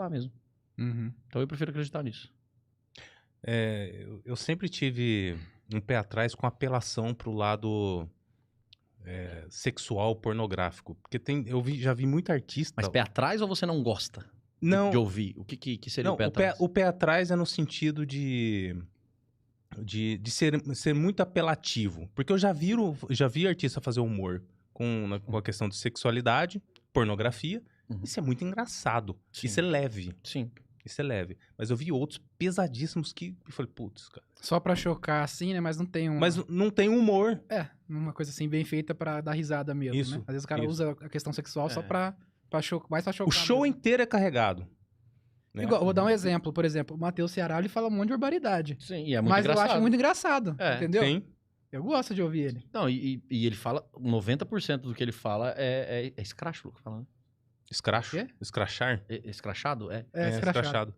acreditar mesmo. Uhum. Então eu prefiro acreditar nisso. Eu sempre tive um pé atrás com apelação pro lado sexual pornográfico. Porque já vi muito artista... Mas pé atrás ou você não gosta Não, de ouvir? O que seria não, o pé atrás? o pé atrás é no sentido de ser muito apelativo. Porque eu já vi artista fazer humor com a questão de sexualidade, pornografia. Uhum. Isso é muito engraçado. Sim. Isso é leve. Sim. Isso é leve. Mas eu vi outros pesadíssimos que eu falei, putz, cara. Só pra chocar assim, né? Mas não tem um... Mas não tem humor. uma coisa assim bem feita pra dar risada mesmo, Isso, né? Às vezes o cara isso. usa a questão sexual só pra chocar, mais pra chocar O show mesmo. inteiro é carregado. Né? Igual, vou dar um exemplo, por exemplo, o Matheus Ceará, ele fala um monte de barbaridade. Sim, e é muito Mas engraçado. eu acho muito engraçado, entendeu? Sim. Eu gosto de ouvir ele. Não, e ele fala... 90% do que ele fala é escráchulo que fala, né? Escracho? Quê? Escrachar? Escrachado? É. Escrachado.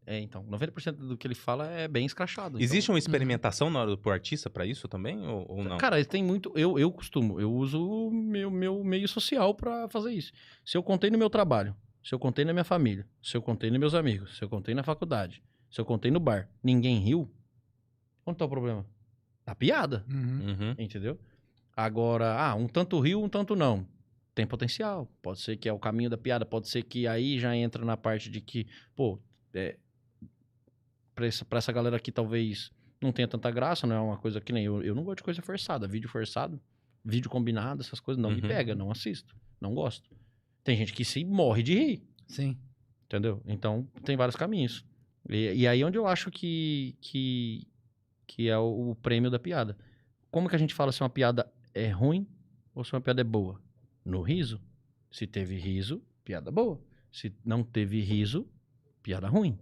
Então. 90% do que ele fala é bem escrachado. Existe uma experimentação na hora pro artista pra isso também? Ou não? Cara, tem muito... Eu uso o meu meio social pra fazer isso. Se eu contei no meu trabalho, se eu contei na minha família, se eu contei nos meus amigos, se eu contei na faculdade, se eu contei no bar, ninguém riu, onde tá o problema? Na piada, Uhum. entendeu? Agora, um tanto riu, um tanto não. Tem potencial. Pode ser que é o caminho da piada, pode ser que aí já entra na parte de que, pô, pra essa galera aqui talvez não tenha tanta graça, não é uma coisa que nem eu não gosto de coisa forçada, vídeo forçado, vídeo combinado, essas coisas não me pega, não assisto, não gosto. Tem gente que se morre de rir, Sim. entendeu? Então tem vários caminhos. E aí onde eu acho que é o prêmio da piada. Como que a gente fala se uma piada é ruim ou se uma piada é boa? No riso. Se teve riso, piada boa. Se não teve riso, piada ruim.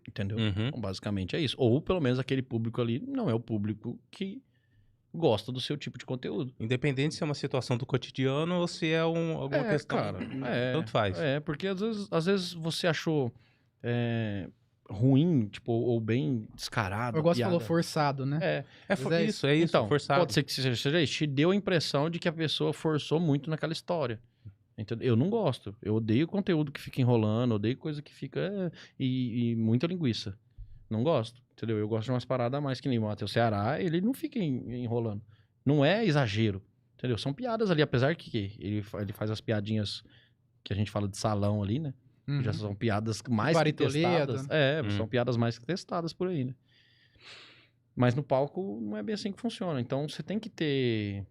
Entendeu? Uhum. Então, basicamente é isso. Ou pelo menos aquele público ali não é o público que gosta do seu tipo de conteúdo. Independente se é uma situação do cotidiano ou se é alguma questão. Cara, Tanto faz. Porque às vezes você achou ruim, tipo, ou bem descarado. Eu gosto de piada. falou forçado, né? Isso, Então, forçado. pode ser que seja isso. Te deu a impressão de que a pessoa forçou muito naquela história. Entendeu? Eu não gosto. Eu odeio conteúdo que fica enrolando, odeio coisa que fica... E muita linguiça. Não gosto. Entendeu? Eu gosto de umas paradas a mais que nem o Matheus Ceará, ele não fica enrolando. Não é exagero. Entendeu? São piadas ali, apesar que ele faz as piadinhas que a gente fala de salão ali, né? Uhum. Já são piadas mais que Ari Toledo. testadas. São piadas mais que testadas por aí, né? Mas no palco não é bem assim que funciona. Então você tem que ter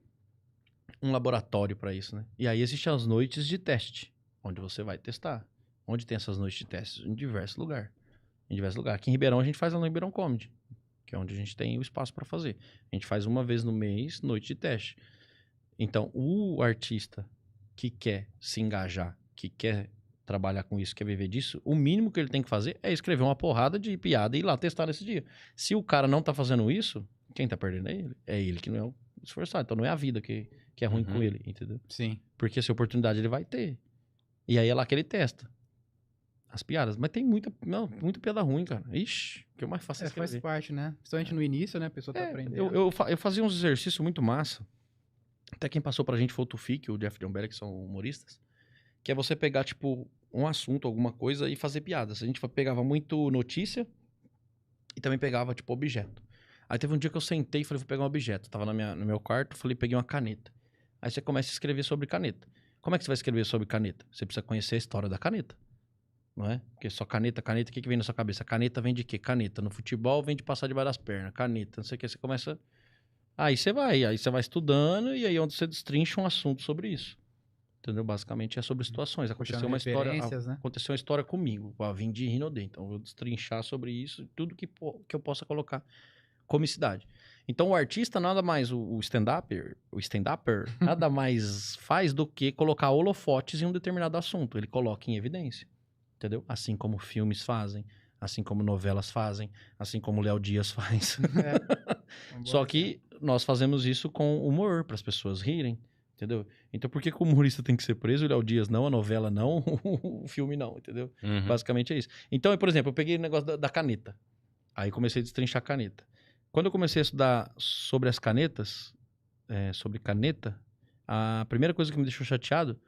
um laboratório para isso, né? E aí existem as noites de teste, onde você vai testar. Onde tem essas noites de testes? Em diversos lugares. Aqui em Ribeirão a gente faz lá no Ribeirão Comedy, que é onde a gente tem o espaço para fazer. A gente faz uma vez no mês, noite de teste. Então, o artista que quer se engajar, que quer trabalhar com isso, quer viver disso, o mínimo que ele tem que fazer é escrever uma porrada de piada e ir lá testar nesse dia. Se o cara não tá fazendo isso, quem tá perdendo é ele. É ele que não é o esforçado. Então não é a vida que é ruim com ele, entendeu? Sim. Porque essa oportunidade ele vai ter. E aí é lá que ele testa as piadas. Mas tem muita piada ruim, cara. Ixi, o que eu mais faço é escrever. Faz parte, né? Principalmente no início, né? A pessoa tá aprendendo. Eu fazia uns exercícios muito massa. Até quem passou pra gente foi o Tufik, o Jeff John Belly, que são humoristas. Que é você pegar, tipo, um assunto, alguma coisa e fazer piadas. A gente pegava muito notícia e também pegava, tipo, objeto. Aí teve um dia que eu sentei e falei, vou pegar um objeto. Tava no meu quarto, falei, peguei uma caneta. Aí você começa a escrever sobre caneta. Como é que você vai escrever sobre caneta? Você precisa conhecer a história da caneta. Não é? Porque só caneta, o que vem na sua cabeça? Caneta vem de quê? Caneta. No futebol vem de passar debaixo das pernas. Caneta, não sei o que. Você começa... Aí você vai estudando e aí é onde você destrincha um assunto sobre isso. Entendeu? Basicamente é sobre situações. Aconteceu uma história, né? aconteceu uma história comigo. Vim de Rinodê. Então eu vou destrinchar sobre isso, tudo que eu possa colocar comicidade. Então o artista nada mais, o stand-upper, nada mais faz do que colocar holofotes em um determinado assunto. Ele coloca em evidência. Entendeu? Assim como filmes fazem, assim como novelas fazem, assim como Léo Dias faz. Só que nós fazemos isso com humor, para as pessoas rirem. Entendeu? Então por que o humorista tem que ser preso? O Léo Dias não, a novela não, o filme não, entendeu? Uhum. Basicamente é isso. Então, por exemplo, eu peguei o negócio da caneta. Aí comecei a destrinchar a caneta. Quando eu comecei a estudar sobre as canetas, sobre caneta, a primeira coisa que me deixou chateado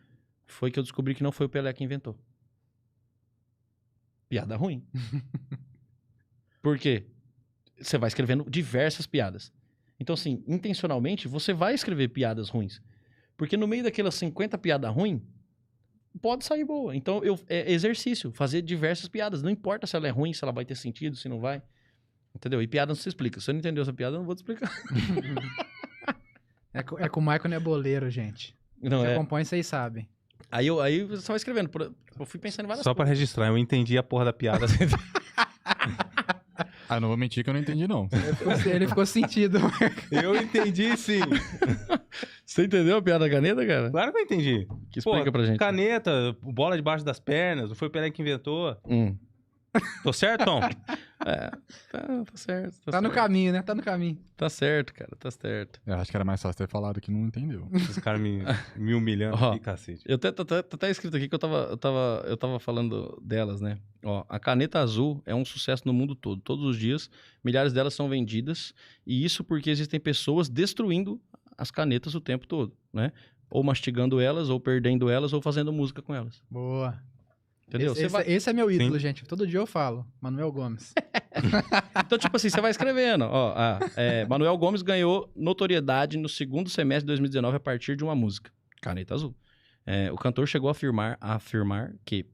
foi que eu descobri que não foi o Pelé que inventou. Piada ruim. Por quê? Você vai escrevendo diversas piadas. Então, assim, intencionalmente, você vai escrever piadas ruins. Porque no meio daquelas 50 piadas ruins, pode sair boa. Então, é exercício, fazer diversas piadas. Não importa se ela é ruim, se ela vai ter sentido, se não vai. Entendeu? E piada não se explica. Se você não entendeu essa piada, eu não vou te explicar. É com o Michael Neboleiro, gente. Não, Você é. acompanha, vocês sabem. Aí você vai escrevendo. Eu fui pensando em várias Só pra coisas. registrar, eu entendi a porra da piada. Ah, não vou mentir que eu não entendi, não. Ele ficou sentido. Eu entendi, sim. Você entendeu a piada da caneta, cara? Claro que eu entendi. Que explica pra gente. Caneta, bola debaixo das pernas, não foi o Pelé que inventou. Tô certo, Tom? É, tá certo. Tá no certo. caminho, né? Tá no caminho. Tá certo, cara, tá certo. Eu acho que era mais fácil ter falado que não entendeu. Os caras me humilhando Ó. aqui, cacete. Eu até escrito aqui que eu tava falando delas, né? Ó, a caneta azul é um sucesso no mundo todo. Todos os dias, milhares delas são vendidas. E isso porque existem pessoas destruindo as canetas o tempo todo, né? Ou mastigando elas, ou perdendo elas, ou fazendo música com elas. Boa. Entendeu? Esse é meu ídolo, Sim. gente. Todo dia eu falo. Manuel Gomes. Então, tipo assim, você vai escrevendo. Ó, Manuel Gomes ganhou notoriedade no segundo semestre de 2019 a partir de uma música, Caneta Azul. O cantor chegou a afirmar que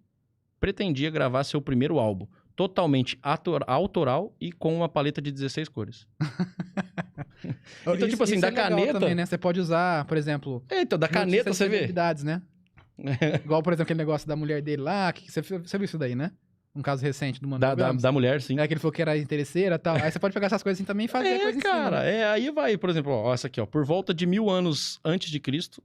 pretendia gravar seu primeiro álbum, totalmente autoral e com uma paleta de 16 cores. Então, tipo assim, da é legal caneta- também, né? Você pode usar, por exemplo... Então, da caneta notícias você de vê. celebridades, né? Igual, por exemplo, aquele negócio da mulher dele lá. Você viu isso daí, né? Um caso recente do Manuel Gomes. Da mulher, sim. É que ele falou que era interesseira e tal. Aí você pode pegar essas coisas assim também e fazer coisa em cima, cara, né? aí vai, por exemplo, ó, essa aqui, ó. Por volta de 1000 anos antes de Cristo,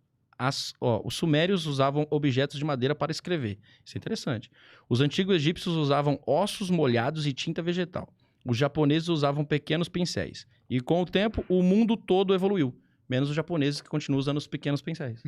os sumérios usavam objetos de madeira para escrever. Isso é interessante. Os antigos egípcios usavam ossos molhados e tinta vegetal. Os japoneses usavam pequenos pincéis. E com o tempo, o mundo todo evoluiu. Menos os japoneses que continuam usando os pequenos pincéis.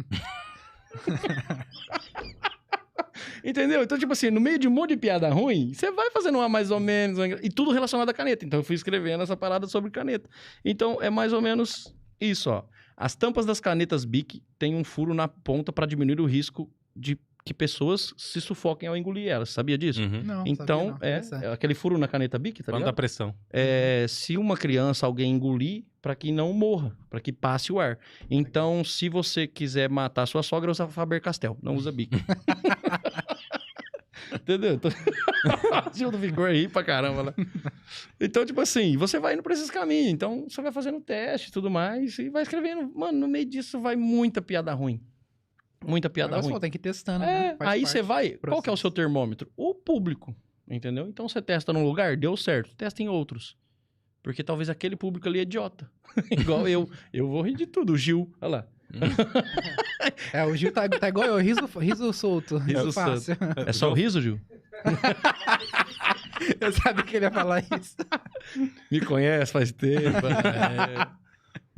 Entendeu? Então, tipo assim, no meio de um monte de piada ruim, você vai fazendo uma mais ou menos... E tudo relacionado à caneta. Então, eu fui escrevendo essa parada sobre caneta. Então, é mais ou menos isso, ó. As tampas das canetas Bic têm um furo na ponta para diminuir o risco de que pessoas se sufoquem ao engolir elas. Sabia disso? Uhum. Não, Então, sabia não. Interessante. é aquele furo na caneta Bic, tá Quanto ligado? da pressão. Se uma criança, alguém engolir, para que não morra, para que passe o ar. Então, se você quiser matar sua sogra, usa Faber-Castell, não usa Bic. Entendeu? Então... Gil do Vigor aí pra caramba lá. Então, tipo assim, você vai indo pra esses caminhos. Então, você vai fazendo teste e tudo mais e vai escrevendo. Mano, no meio disso vai muita piada ruim. Muita piada Agora você ruim. falou, tem que ir testando, né? Faz Aí parte você vai... do Qual que é o processo. seu termômetro? O público, entendeu? Então, você testa num lugar, deu certo. Testa em outros. Porque talvez aquele público ali é idiota. Igual eu. Eu vou rir de tudo. O Gil, olha lá. O Gil tá igual eu, riso solto. Riso fácil. É só o riso, Gil? Eu sabia que ele ia falar isso. Me conhece faz tempo.